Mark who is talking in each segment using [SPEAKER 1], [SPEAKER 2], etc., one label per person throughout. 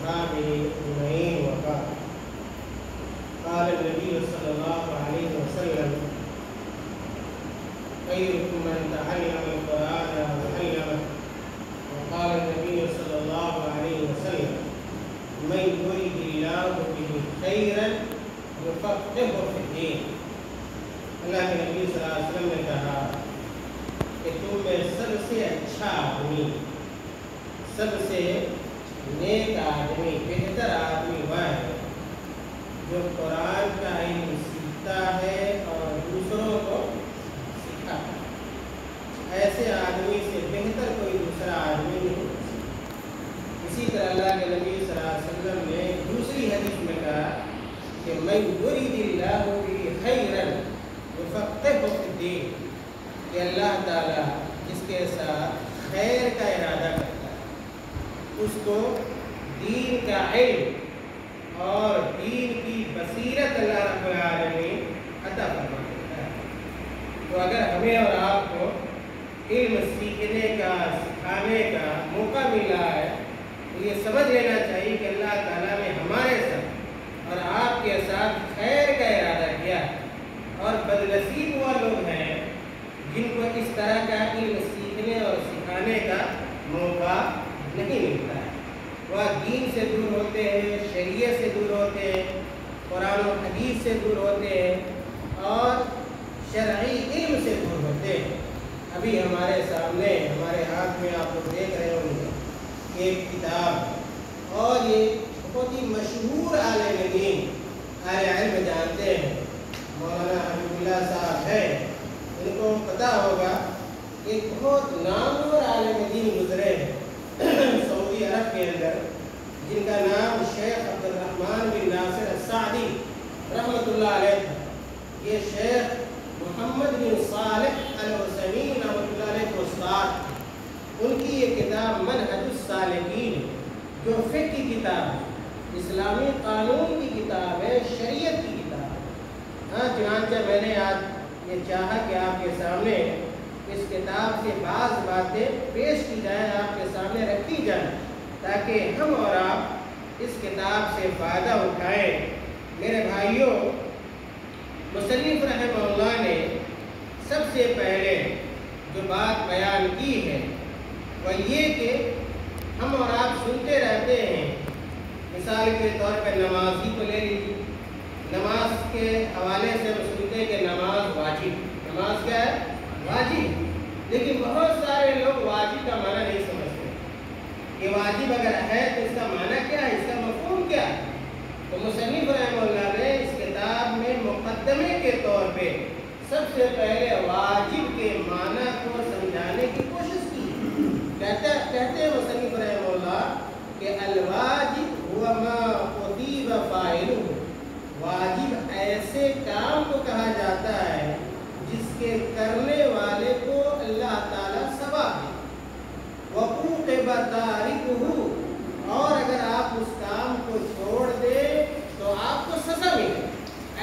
[SPEAKER 1] وأصحابه أجمعين وبعد. قال النبي صلى الله عليه وسلم: خيركم من تعلم القرآن وعلمه. وقال النبي صلى الله عليه وسلم: من يرد الله به خيرا يفقهه في الدين. اللہ کے نبی صلی اللہ علیہ وسلم نے کہا کہ تم میں سب سے اچھا آدمی، سب سے نیک آدمی، بہتر آدمی وہ ہے جو قرآن کا علم سیکھتا ہے اور دوسروں کو سکھاتا ہے۔ ایسے آدمی سے بہتر کوئی دوسرا آدمی نہیں ہو سکتا۔ اسی طرح اللہ کے نبی صلی اللہ علیہ وسلم نے دوسری حدیث میں کہا کہ من یرید اللہ بہ خیرا یفقہہ فی الدین، کہ اللہ تعالیٰ جس کے ساتھ خیر کا ارادہ کرتا ہے اس کو دین کا علم اور دین کی بصیرت اللہ رب العالمین عطا فرما دیتا ہے۔ تو اگر ہمیں اور آپ کو علم سیکھنے کا، سکھانے کا موقع ملا ہے تو یہ سمجھ لینا چاہیے کہ اللہ تعالیٰ نے ہمارے ساتھ اور آپ کے ساتھ خیر کا ارادہ کیا ہے، اور بدنصیب وہ لوگ ہیں جن کو اس طرح کا علم سیکھنے اور سکھانے کا موقع نہیں ملتا ہے۔ وہ دین سے دور ہوتے ہیں، شریعت سے دور ہوتے ہیں، قرآن و حدیث سے دور ہوتے ہیں اور شرعی علم سے دور ہوتے ہیں۔ ابھی ہمارے سامنے، ہمارے ہاتھ میں آپ لوگ دیکھ رہے ہوں گے ایک کتاب، اور یہ بہت ہی مشہور عالم دین، اہل علم جانتے ہیں، مولانا حبیب اللہ صاحب ہیں، ان کو پتہ ہوگا ایک بہت نامور عالم دین گزرے ہیں سعودی عرب کے اندر، جن کا نام شیخ عبد الرحمن بن ناصر السعدی رحمۃ اللہ علیہ تھا۔ یہ شیخ محمد بن صالح العثیمین رحمۃ اللہ علیہ کے استاد، ان کی یہ کتاب منہج السالکین جو فقہ کی کتاب ہے، اسلامی قانون کی کتاب ہے، شریعت کی کتاب ہے۔ ہاں، چنانچہ میں نے آج یہ چاہا کہ آپ کے سامنے اس کتاب سے بعض باتیں پیش کی جائیں، آپ کے سامنے رکھی جائیں، تاکہ ہم اور آپ اس کتاب سے فائدہ اٹھائیں۔ میرے بھائیوں، مصنف رحمہ اللہ نے سب سے پہلے جو بات بیان کی ہے وہ یہ کہ ہم اور آپ سنتے رہتے ہیں، مثال کے طور پر نمازی کو لے لیجیے، نماز کے حوالے سے ہم سنتے ہیں کہ نماز واجب، نماز کیا ہے؟ واجب۔ لیکن بہت سارے لوگ واجب کا معنی نہیں سمجھتے کہ واجب اگر ہے تو اس کا معنی کیا ہے، اس کا مفہوم کیا ہے۔ تو مصنف رحمہ اللہ نے اس کتاب میں مقدمے کے طور پہ سب سے پہلے واجب کے معنی کو سمجھانے کی کوشش کی۔ کہتے ہیں مصنف رحمہ اللہ کہ الواجب هو ما اطیب فاعلہ، واجب ایسے کام کو کہا جاتا ہے جس کے کرنے والے کو اللہ تعالیٰ ثواب دے، وعوقب تارکہ، اور اگر آپ اس کام کو چھوڑ دیں تو آپ کو سزا ملے۔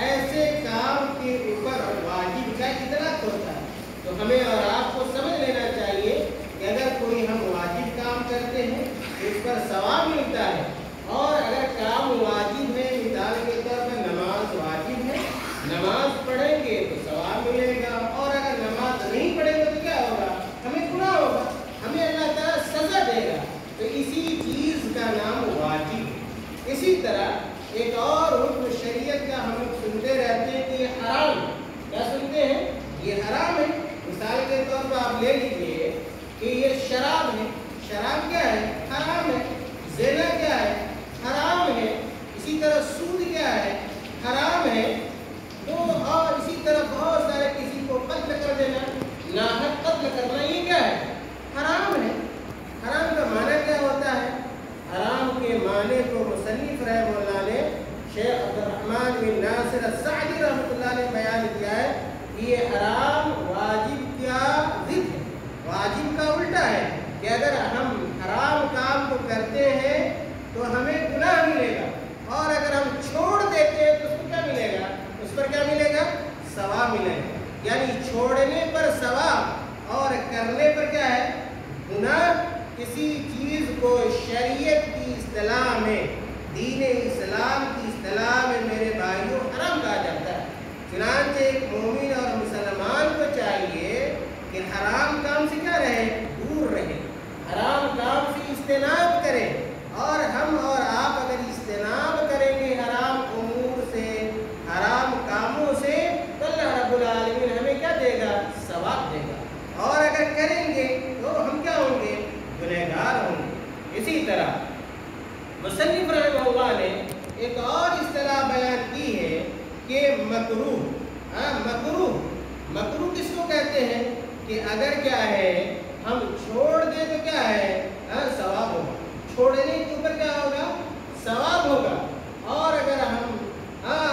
[SPEAKER 1] ایسے کام کے اوپر واجب کا اطلاق ہوتا ہے۔ تو ہمیں اور آپ کو سمجھ لینا چاہیے کہ اگر کوئی ہم واجب کام کرتے ہیں تو اس پر ثواب ملتا ہے، اور اگر کام واجب ہے، مثال کے طور پر نماز واجب ہے، نماز پڑھیں گے تو ثواب ملے گا، اور اگر نماز نہیں پڑھیں گے تو کیا ہوگا؟ ہمیں گناہ ہوگا، ہمیں اللہ تعالیٰ سزا دے گا۔ تو اسی چیز کا نام واجب ہے۔ اسی طرح ایک اور حکم شریعت کا ہم لوگ سنتے رہتے ہیں کہ یہ حرام ہے۔ کیا سنتے ہیں؟ یہ حرام ہے۔ مثال کے طور پر آپ لے لیجیے کہ یہ شراب ہے، شراب کیا ہے؟ حرام ہے۔ زنا کیا ہے؟ حرام ہے۔ اسی طرح سود کیا ہے؟ حرام ہے۔ تو اور اسی طرح بہت سارے، کسی کو قتل کر دینا، ناحق قتل کرنا، یہ کیا ہے؟ حرام ہے۔ حرام کا معنی کیا ہوتا ہے؟ حرام کے معنی کو مصنف رحمہ اللہ نے شیخ عبد الرحمن بن ناصر السعدی رحمۃ اللہ نے بیان کیا ہے کہ یہ حرام واجب کا ضد ہے، واجب کا الٹا ہے، کہ اگر ہم حرام کام کو کرتے ہیں تو ہمیں گناہ ملے گا، اور اگر ہم چھوڑ دیتے ہیں تو اس کو کیا ملے گا؟ اس پر کیا ملے گا؟ ثواب ملے گا۔ یعنی چھوڑنے پر ثواب اور کرنے پر کیا ہے؟ گناہ۔ کسی چیز کو شریعت کی اصطلاح میں، دین اسلام کی اصطلاح میں میرے بھائیوں حرام کہا جاتا ہے۔ چنانچہ ایک مومن اور مسلمان کو چاہیے کہ حرام کام سے کیا رہے؟ دور رہے، حرام کام سے اجتناب کرے۔ اور ہم اور آپ اگر اجتناب کریں گے حرام امور سے، حرام کاموں سے، تو اللہ رب العالمین ہمیں کیا دے گا؟ ثواب دے گا۔ اور اگر کریں گے تو ہم کیا ہوں گے؟ گنہگار ہوں گے۔ اسی طرح مصنف رحمہ اللہ نے ایک اور اصطلاح بیان کی ہے کہ مکروہ۔ مکروہ کس کو کہتے ہیں؟ کہ اگر کیا ہے ہم چھوڑ دیں تو کیا ہے؟ ثواب ہوگا، چھوڑنے کے اوپر کیا ہوگا؟ ثواب ہوگا۔ اور اگر ہم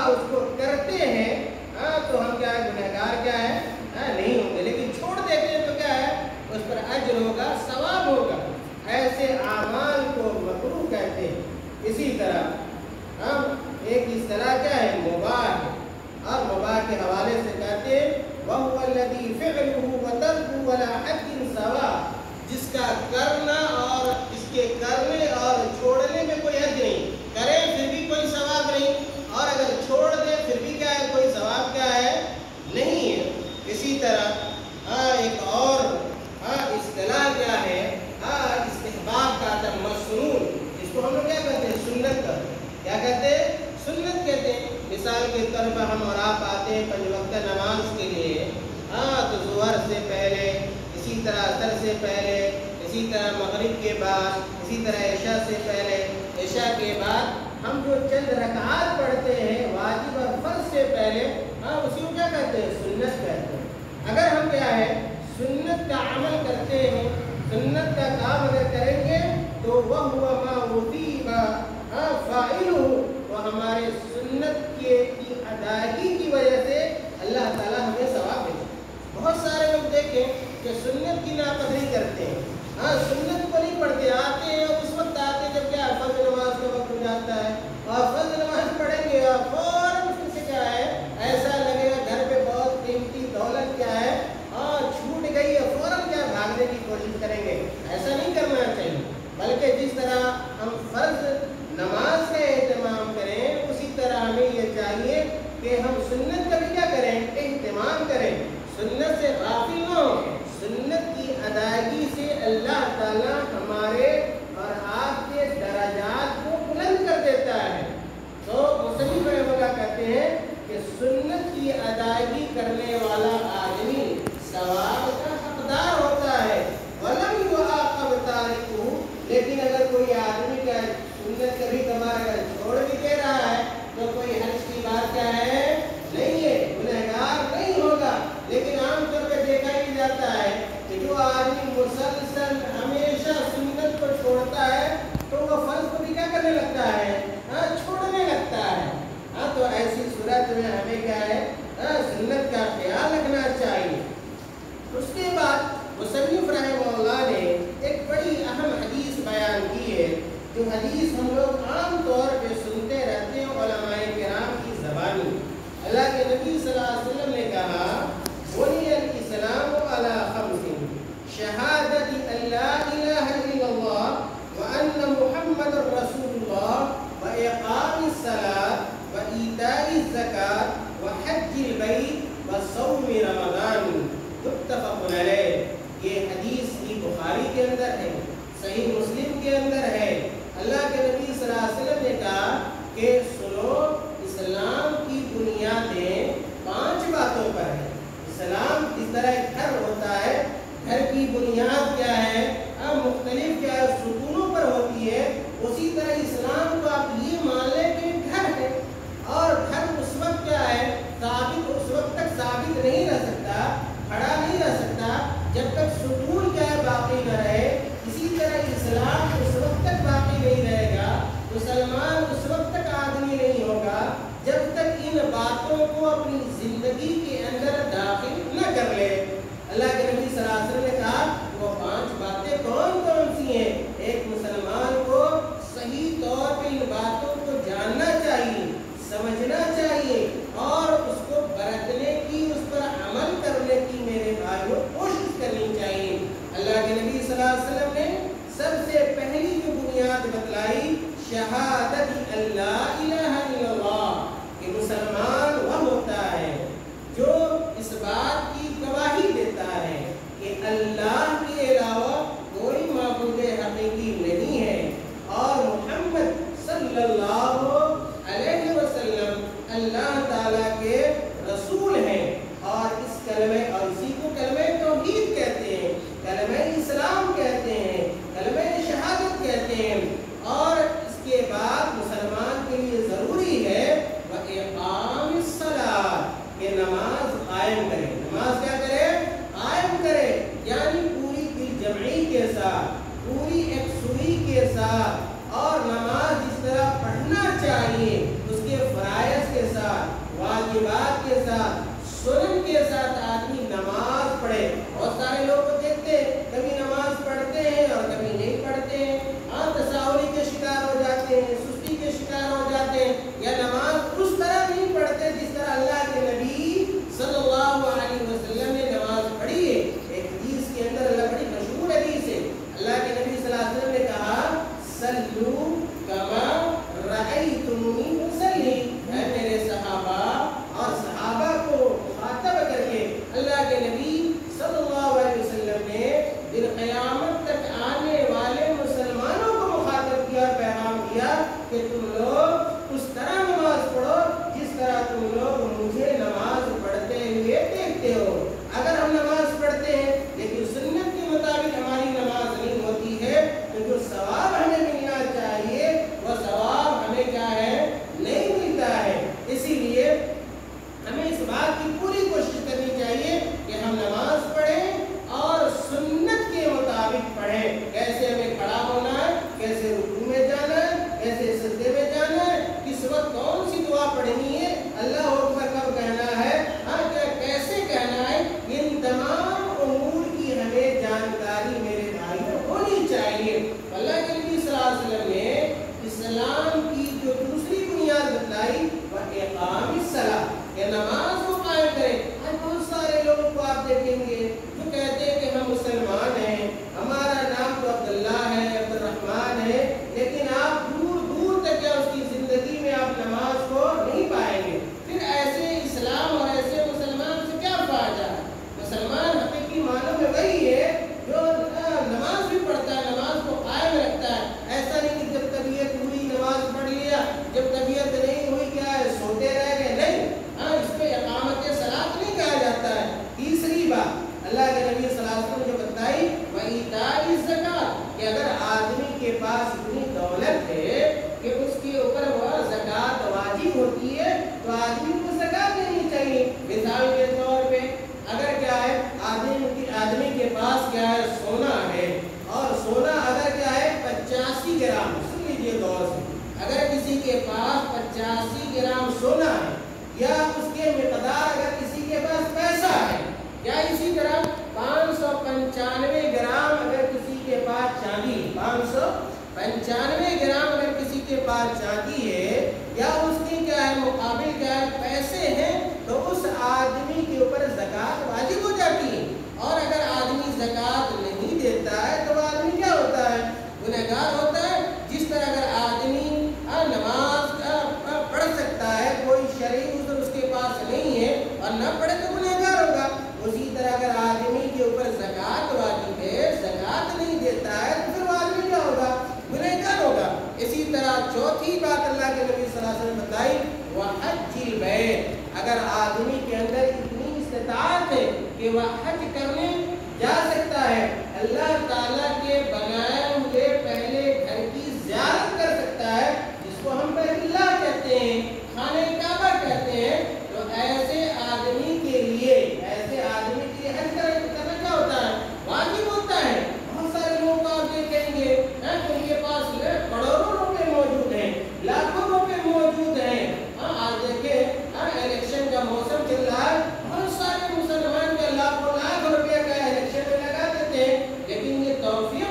[SPEAKER 1] اس کو کرتے ہیں تو ہم کیا ہے؟ گنہگار کیا ہے؟ نہیں ہوں گے۔ لیکن چھوڑ دیتے ہیں تو کیا ہے؟ اس پر اجر ہوگا، ثواب ہوگا۔ ایسے اعمال کو مکروہ کہتے ہیں۔ اسی طرح ہم ایک اصطلاح کیا ہے؟ مباح ہے، اور مباح کے حوالے سے کہتے ہیں وَهُوَ الَّذِي فِعْلُهُ وَتَرْكُهُ عَلَى حَدٍّ سَوَاءٍ، جس کا کرنا اور اس کے کرنے اور چھوڑنے میں کوئی حد نہیں، کریں پھر بھی کوئی ثواب نہیں، اور اگر چھوڑ دیں پھر بھی کیا ہے؟ کوئی ثواب کیا ہے؟ نہیں ہے۔ اسی طرح ایک اور اصطلاح کیا ہے؟ استحباب کا تھا، مسنون، اس کو ہم لوگ کیا کہتے ہیں؟ سنت کا، کیا کہتے ہیں؟ سنت کہتے ہیں۔ مثال کے طور پر ہم اور آپ آتے ہیں 5 وقت نماز کے لیے، تو ظہر سے پہلے، اسی طرح عصر سے پہلے، اسی طرح مغرب کے بعد، اسی طرح عشاء سے پہلے، عشاء کے بعد ہم جو چند رکعات پڑھتے ہیں واجب اور فرض سے پہلے، اسی کو کیا کہتے ہیں؟ سنت کہتے ہیں۔ اگر ہم کیا ہے؟ سنت کا عمل کرتے ہیں، سنت کا کام اگر کریں گے تو وَهُوَ مَا أُثِيبَ فَاعِلُهُ، وہ ہمارے سنت کی ادائیگی کی وجہ سے اللہ تعالیٰ ہمیں ثواب دے۔ بہت سارے لوگ دیکھیں کہ سنت کی ناقدری کرتے ہیں، سنت کو نہیں پڑھتے، آتے ہیں اور اس وقت آتے ہیں جب کیا فجر نماز کا وقت ہو جاتا ہے، اور فجر نماز پڑھیں گے اور فوراً پھر سے کیا ہے؟ ایسا لگے گا گھر پہ بہت قیمتی دولت کیا ہے چھوٹ گئی ہے، فوراً کیا بھاگنے کی کوشش کریں گے۔ ایسا نہیں کرنا چاہیے، بلکہ جس طرح ہم فرض نماز کا اہتمام کریں اسی طرح ہمیں یہ چاہیے کہ ہم سنت کا بھی کیا کریں؟ اہتمام کریں، سنت سے غافل نہ ہو۔ سنت کی ادائیگی سے اللہ تعالیٰ ہمارے اور آپ کے درجات کو بلند کر دیتا ہے۔ تو مصنف رحمہ اللہ کہتے ہیں کہ سنت کی ادائیگی کرنے والا آدمی ثواب کا حقدار ہوتا ہے، وَلَمْ يُعَاقَبْ تَارِكُهُ، لیکن اگر کوئی آدمی کا سنت کبھی کبھار اگر چھوڑ بھی دے رہا ہے تو کوئی حرج کی بات کیا ہے؟ نہیں ہے، گنہگار نہیں ہوگا۔ لیکن عام طور پہ دیکھا ہی جاتا ہے کہ جو آدمی مسلسل ہمیشہ سنت کو چھوڑتا ہے تو وہ فرض کو بھی کیا کرنے لگتا ہے؟ چھوڑنے لگتا ہے۔ تو ایسی صورت میں ہمیں کیا ہے؟ سنت کا خیال رکھنا چاہیے۔ اس کے بعد مصنف رحمہ اللہ نے ایک بڑی اہم حدیث بیان کی ہے، جو حدیث ہم لوگ عام طور پہ سنتے رہتے ہیں علماء کرام کی زبانی۔ اللہ کے نبی صلی اللہ علیہ وسلم نے کہا بنی الاسلام علی خمس، شہادت ان لا الہ الا اللہ وان محمد رسول اللہ واقام الصلاۃ وایتاء الزکاۃ وحج البیت وصوم رمضان، متفق علیہ۔ یہ حدیث بھی بخاری کے اندر ہے، صحیح مسلم کے اندر ہے۔ اللہ کے نبی صلی اللہ علیہ وسلم نے کہا کہ سنو، اسلام کی بنیادیں 5 باتوں پر ہے۔ اسلام اس طرح ایک گھر ہوتا ہے، گھر کی بنیاد کیا ہے؟ مختلف کیا ہے؟ ستونوں پر ہوتی ہے۔ اسی طرح اسلام کو آپ یہ مان لیں کہ گھر ہے، اور گھر اس وقت کیا ہے؟ ثابت، اس وقت تک ثابت نہیں رہ سکتا، کھڑا نہیں رہ سکتا جب تک ستون کیا ہے؟ باقی نہ رہے۔ اسی طرح اسلام اس وقت تک باقی نہیں رہے گا، مسلمان اس وقت تک آدمی نہیں ہوگا جب تک ان باتوں کو اپنی زندگی کے اندر داخل نہ کر لے۔ اللہ کے نبی صلی اللہ علیہ وسلم نے کہا وہ 5 باتیں کون کون سی ہیں؟ ایک مسلمان کو صحیح طور پہ ان باتوں کو جاننا چاہیے، سمجھنا چاہیے، اور اس کو برتنے کی، اس پر عمل کرنے کی میرے بھائیوں کوشش کرنی چاہیے۔ اللہ کے نبی صلی اللہ علیہ وسلم نے سب سے پہلی جو بنیاد بتلائی شہادت اللہ الہ الا اللہ، کہ مسلمان وہ ہوتا ہے جو اس بات کی گواہی دیتا ہے کہ اللہ کے علاوہ کوئی معبود حقیقی نہیں ہے اور محمد صلی اللہ علیہ وسلم اللہ تعالیٰ کے رسول ہیں، اور اس کلمے اور اسی کو کلمہ توحید کہتے ہیں، کلمہ اسلام کہتے ہیں، کلمہ شہادت کہتے ہیں۔ اور اس کے بعد مسلمان کے لیے ضروری ہے وَإِقَامِ الصَّلَاةِ، کہ نماز قائم کرے۔ نماز کیا کرے؟ قائم کرے، یعنی پوری دل جمعی کے ساتھ، پوری یکسوئی کے ساتھ، اور نماز جس طرح پڑھنا چاہیے اس کے فرائض کے ساتھ، واجبات کے ساتھ، سنن کے ساتھ آدمی نماز پڑھے۔ بہت سارے لوگ کو دیکھتے ہیں کبھی نماز پڑھتے ہیں اور کبھی نہیں پڑھتے ہیں، تساہلی کے شکار ہو جاتے ہیں، سستی کے شکار ہو جاتے ہیں، یا نماز اس طرح نہیں پڑھتے جس طرح اللہ کے نبی صلی اللہ علیہ وسلم نے نماز پڑھی ہے۔ ایک حدیث کے اندر اللہ بڑی مشہور حدیث ہے، اللہ کے نبی صلی اللہ علیہ وسلم نے کہا صلو کما رأیتمونی اصلی، اے میرے صحابہ، اور صحابہ کو مخاطب کر کے اللہ کے نبی صلی اللہ علیہ وسلم نے دن قیامت تک آنے والے مسلمانوں کو مخاطب کیا اور پیغام دیا کہ تم لوگ اس طرح نماز پڑھو جس طرح تم لوگ مجھے نماز پڑھتے ہوئے دیکھتے ہو۔ اگر ہم نماز پڑھتے ہیں لیکن سنت کے مطابق ہماری نماز نہیں ہوتی ہے تو جو ثواب ہمیں ملنا چاہیے وہ ثواب ہمیں کیا ہے؟ نہیں ملتا ہے۔ اسی لیے ہمیں اس بات کی پوری کوشش کرنی چاہیے کہ ہم نماز پڑھیں اور سنت کے مطابق پڑھیں، کیسے ہمیں کھڑا ہونا ہے، کیسے رکوع میں جانا ہے، کیسے سجدے میں جانا ہے، کس وقت کون سی دعا پڑھنی ہے، اللہ اکبر کب کہنا ہے، کیسے کہنا ہے، ان تمام امور کی ہمیں جانکاری میرے بھائیوں ہونی چاہیے۔ اللہ کے نبی صلی اللہ علیہ وسلم نے اسلام کی جو دوسری بنیاد بتلائی وہ اقام الصلاۃ، کہ نماز کو قائم کریں۔ آج بہت سارے لوگوں کو آپ دیکھیں گے جو کہتے ہیں کہ ہم مسلمان ہیں، ہمارا نام تو عبداللہ ہے، عبد الرحمن ہے، لیکن آپ دور دور تک کیا اس کی زندگی میں آپ نماز کو نہیں پائیں گے۔ پھر ایسے اسلام اور ایسے مسلمان سے کیا فائدہ ہے؟ مسلمان حقیقی معنوں میں وہی ہے جو نماز بھی پڑھتا ہے، نماز کو قائم رکھتا ہے۔ ایسا نہیں کہ جب طبیعت ہوئی نماز پڑھ لیا، جب طبیعت نہیں ہوئی کیا ہے سوتے رہ گئے، نہیں، اس پہ اقامت صلاۃ نہیں کہا جاتا ہے۔ تیسری بات اللہ کے نبی صلی اللہ علیہ وسلم نے جو بتائی وَإِيتَاءِ الزَّکَاۃ، کہ اگر آدمی کے پاس اتنی دولت ہے کہ اس کے اوپر وہ زکوٰۃ واجب ہوتی ہے تو آدمی کو زکوٰۃ دینی چاہیے۔ مثال کے طور پہ اگر کیا ہے آدمی کے پاس کیا ہے سونا ہے، اور سونا اگر کیا ہے 85 گرام، سن لیجیے غور سے، اگر کسی کے پاس 85 گرام سونا ہے، یا اس کے مقدار اگر کسی کے پاس پیسہ ہے، یا اسی طرح 595 گرام اگر کسی کے پاس چاندی، 595 گرام اگر کسی کے پاس چاندی ہے، یا اس کی کیا ہے مقابل کیا ہے پیسے ہیں، تو اس آدمی کے اوپر زکوٰۃ واجب ہو جاتی ہے۔ اور اگر آدمی زکوٰۃ نہیں دیتا ہے تو آدمی کیا ہوتا ہے؟ گنہگار ہوتا ہے۔ جس طرح اگر آدمی نماز پڑھ سکتا ہے، کوئی شرعی عذر اس کے پاس نہیں ہے اور نہ پڑھے تو گنہگار ہوگا، اسی طرح اگر آدمی کے اوپر زکوٰۃ واجب ہے، زکوٰۃ نہیں دیتا ہے تو پھر وہ آدمی کیا ہوگا؟ گنہگار ہوگا۔ اسی طرح چوتھی بات اللہ کے نبی صلی اللہ علیہ وسلم بتائی وحج البیت، اگر آدمی کے اندر اتنی استطاعت ہے کہ وہ حج کرنے جا سکتا ہے، اللہ تعالیٰ کے بنائے ہوئے پہلے گھر کی زیارت کر سکتا ہے، جس کو ہم بیت اللہ کہتے ہیں، خانہ کعبہ کہتے ہیں، تو ایسے آدمی کے لیے حج کرنا کیا ہوتا ہے؟ واجب ہوتا ہے۔ بہت سارے لوگ کو آپ دیکھیں گے ان کے پاس کروڑوں روپے موجود ہیں، لاکھوں روپے موجود ہیں۔ آج دیکھیں الیکشن کا موسم چل رہا ہے، بہت سارے مسلمان کے لاکھوں لاکھ روپے کا الیکشن میں لگا دیتے ہیں، لیکن یہ توفیق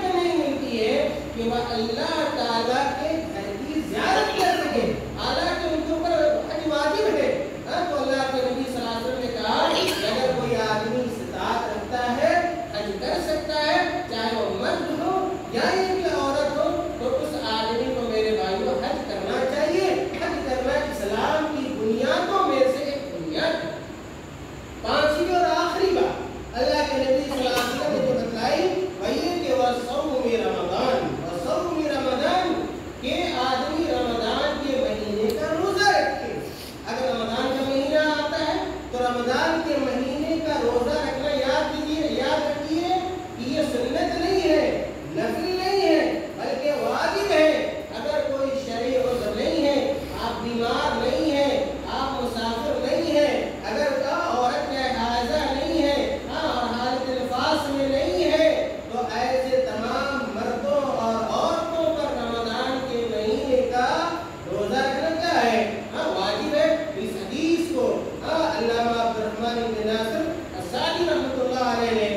[SPEAKER 1] والے نے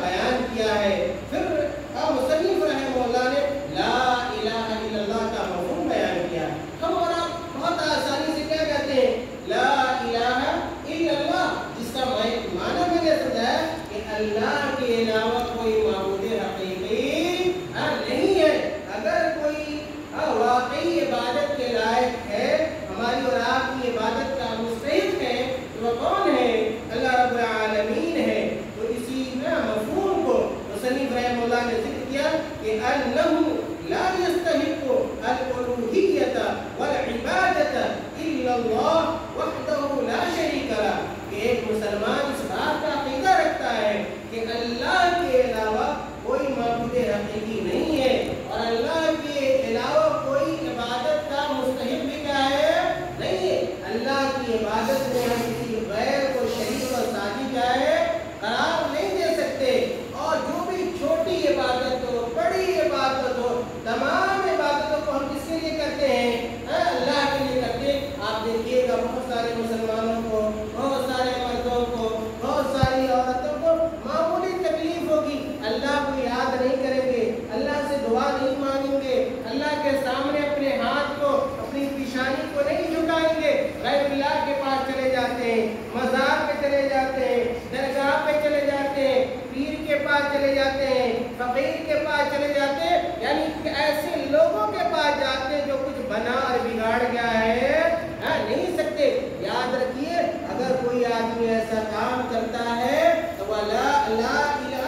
[SPEAKER 1] بیان کیا ہے. پھر مصنف رحمہ اللہ نے لا الہ الا اللہ کا مفہوم بیان کیا. ہم اور آپ بہت آسانی سے کیا کہتے ہیں؟ لا الہ الا اللہ، جس کا معنی میں نے سمجھایا کہ اللہ کے علاوہ کوئی معبود حقیقی نہیں ہے. اگر کوئی واقعی عبادت کے لائق ہے، ہماری اور آپ کی عبادت کا مستحق ہے، تو وہ کون ہے؟ اللہ رب العالمین ہے. تو اسی مفہوم کو مصنف رحمہ اللہ نے ذکر کیا کہ انہ لا یستحق الالوہیۃ والعبادۃ الا اللہ وحدہ لا شریک لہ. کہ ایک مسلمان اس بات کا عقیدہ رکھتا ہے کہ اللہ کے علاوہ کوئی معبود حقیقی نہیں ہے، اور اللہ کے علاوہ کوئی عبادت کا مستحق بھی کیا ہے؟ نہیں ہے. اللہ کی عبادت میں ہم کسی غیر کو شریک اور ساتھی کیا ہے؟ قرار نہیں دے سکتے. اور جو بھی چھوٹی عبادت ہو، بڑی عبادت ہو، تمام عبادتوں کو ہم کس کے لیے کرتے ہیں؟ اللہ کے لیے کرتے ہیں. آپ دیکھیے گا بہت سارے مسلمانوں کو، بہت سارے مردوں کو، بہت ساری عورتوں کو معمولی تکلیف ہوگی، اللہ کو یاد نہیں کریں گے، اللہ سے دعا نہیں مانگیں گے، اللہ کے سامنے اپنے ہاتھ کو، اپنی پیشانی کو نہیں جھکائیں گے، غیر اللہ کے پاس چلے جاتے ہیں، مزار پہ چلے جاتے ہیں، درگاہ پہ چلے جاتے ہیں، پیر کے پاس چلے جاتے ہیں، فقیر کے پاس چلے جاتے ہیں. یعنی ایسے لوگوں کے پاس جاتے ہیں جو کچھ بنا اور بگاڑ گیا ہے نہیں سکتے. یاد رکھیے اگر کوئی آدمی ایسا کام کرتا ہے تو وہ لا الہ الا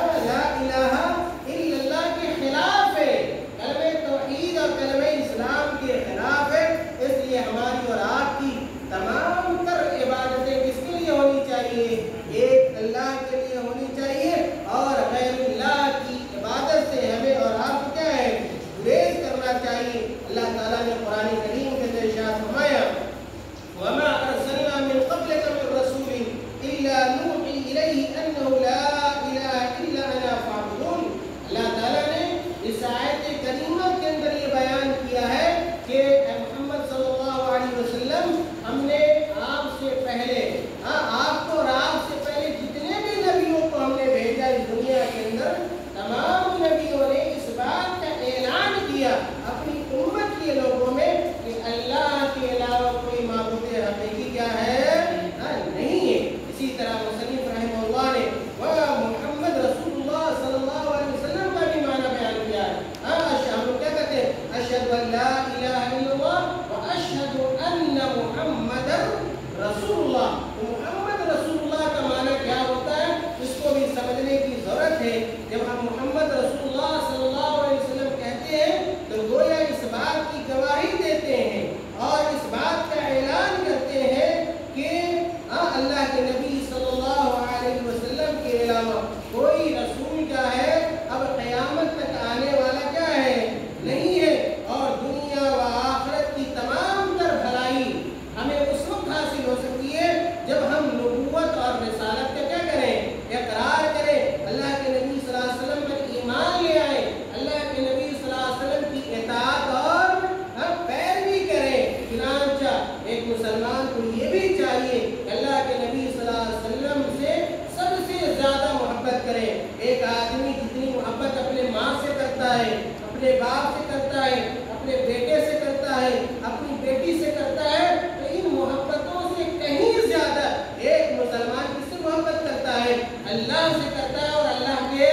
[SPEAKER 1] اللہ کے خلاف ہے، کلمہ توحید اور کلمہ اسلام کے خلاف ہے. اس لیے ہماری اور آپ کی تمام تر عبادتیں کس کے لیے ہونی چاہیے؟ ایک اللہ کے لیے ہونی چاہیے، اور غیر اللہ کی عبادت سے ہمیں اور آپ کو کیا ہے؟ گریز کرنا چاہیے. اللہ تعالیٰ نے قرآن کریم کے اندر ارشاد فرمایا وَمَا أَرْسَلْنَا مِن قَبْلِكَ مِن رَّسُولٍ إِلَّا نُوحِي إِلَيْهِ أَنَّهُ لَا إِلَٰهَ إِلَّا أَنَا فَاعْبُدُونِ. اللہ تعالیٰ نے اس آیت کریمہ کے اندر یہ بیان کیا ہے کہ اے محمد صلی اللہ علیہ وسلم، ہم نے آپ سے پہلے آپ کو اور آپ سے پہلے جتنے بھی نبیوں کو ہم نے بھیجا اس دنیا کے اندر، تمام نبیوں نے اس بات کا اعلان کیا اپنی امت کے لوگوں میں کہ اللہ کے علاوہ کوئی معبود حقیقی کیا ہے؟ نہیں ہے. اسی طرح مصنف رحمہ اللہ نے محمد رسول اللہ صلی اللہ علیہ وسلم کا بھی معنی بیان کیا ہے. ہم لوگ کیا کہتے ہیں؟ اشہد ان لا الہ الا اللہ واشہد ان محمد رسول اللہ. تو محمد رسول اللہ کا معنی کیا ہوتا ہے؟ اس کو بھی سمجھنے کی ضرورت ہے. جب ہم محمد رسول اللہ صلی اللہ علیہ وسلم کہتے ہیں تو گویا اس بات کی گواہی دیتے ہیں اور اس بات کا اعلان کرتے ہیں کہ اللہ کے نبی صلی اللہ علیہ وسلم کے علاوہ کوئی رسول کیا ہے اب قیامت تک آنے والا کیا ہے؟ نہیں ہے. اور دنیا و آخرت کی تمام تر بھلائی ہمیں اس وقت حاصل ہو سکتی ہے جب ہم نبوت اور رسالت کا کیا کریں؟ اقرار کریں، اللہ کے نبی صلی اللہ علیہ وسلم پر ایمان لے آئیں، اللہ کے نبی صلی اللہ علیہ وسلم کی اطاعت اور پیروی کریں. چنانچہ ایک مسلمان کو یہ بھی چاہیے کہ اللہ کے نبی صلی اللہ علیہ وسلم سے سب سے زیادہ محبت کریں. ایک آدمی جتنی محبت اپنے ماں سے کرتا ہے، اپنے باپ سے کرتا ہے، اپنے بیٹے سے کرتا ہے، اپنی بیٹی سے کرتا ہے، تو ان محبتوں سے کہیں زیادہ ایک مسلمان کس سے محبت کرتا ہے؟ اللہ سے کرتا ہے اور اللہ کے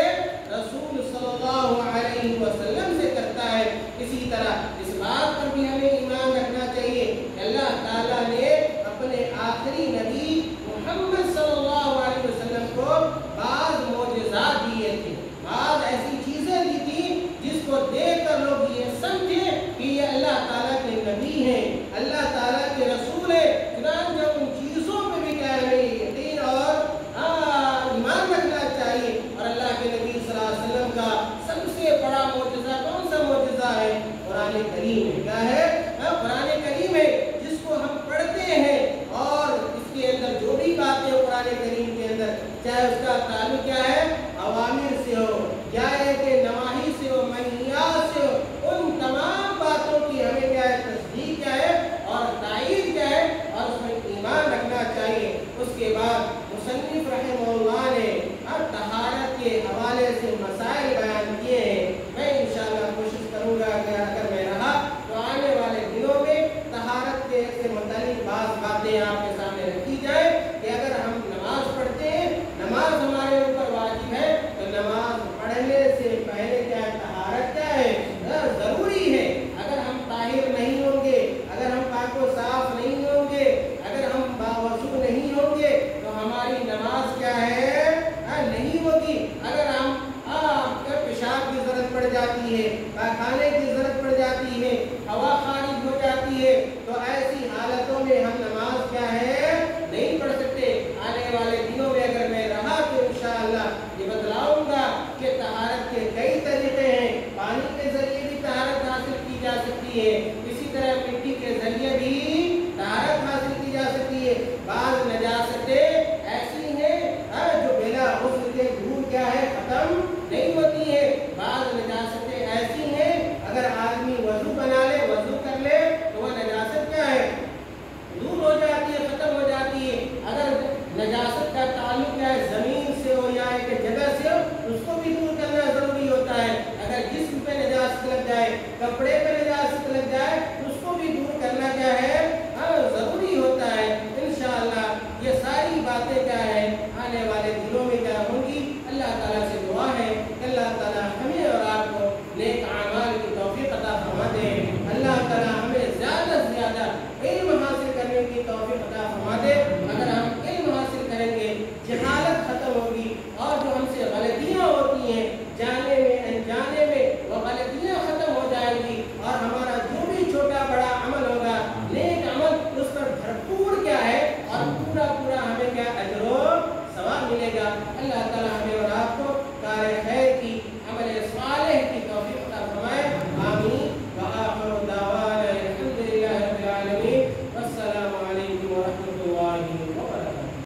[SPEAKER 1] رسول صلی اللہ علیہ وسلم سے کرتا ہے. اسی طرح اس بات پر بھی ہمیں ایمان رکھنا چاہیے کہ اللہ تعالیٰ نے اپنے آخری نبی محمد صلی اللہ علیہ وسلم کو بعض معجزات دیے تھے، بعض ایسی چیزیں دی تھی جس کو دیکھ کر لوگ یہ سمجھے کہ یہ اللہ تعالیٰ کے نبی ہیں، اللہ تعالیٰ کے رسول ہیں. چنانچہ ان چیزوں پہ بھی کیا ہے یقین اور ایمان رکھنا چاہیے. اور اللہ کے نبی صلی اللہ علیہ وسلم کا سب سے بڑا معجزہ کون سا معجزہ ہے؟ قرآن کریم ہے. کیا ہے؟ قرآن کریم ہے جس کو ہم پڑھتے ہیں اور اس کے اندر جو بھی باتیں قرآن کریم کے اندر، چاہے اس کا تعلق کیا ہے؟ عوامر سے ہو یا کہ نواہی سے ہو، منہیات سے ہو، ان تمام باتوں کی ہمیں کیا ہے؟ تصدیق کیا ہے اور تائید کیا ہے اور اس میں ایمان رکھنا چاہیے. اس کے بعد مصنف رحمہ اللہ نے اللہ تعالیٰ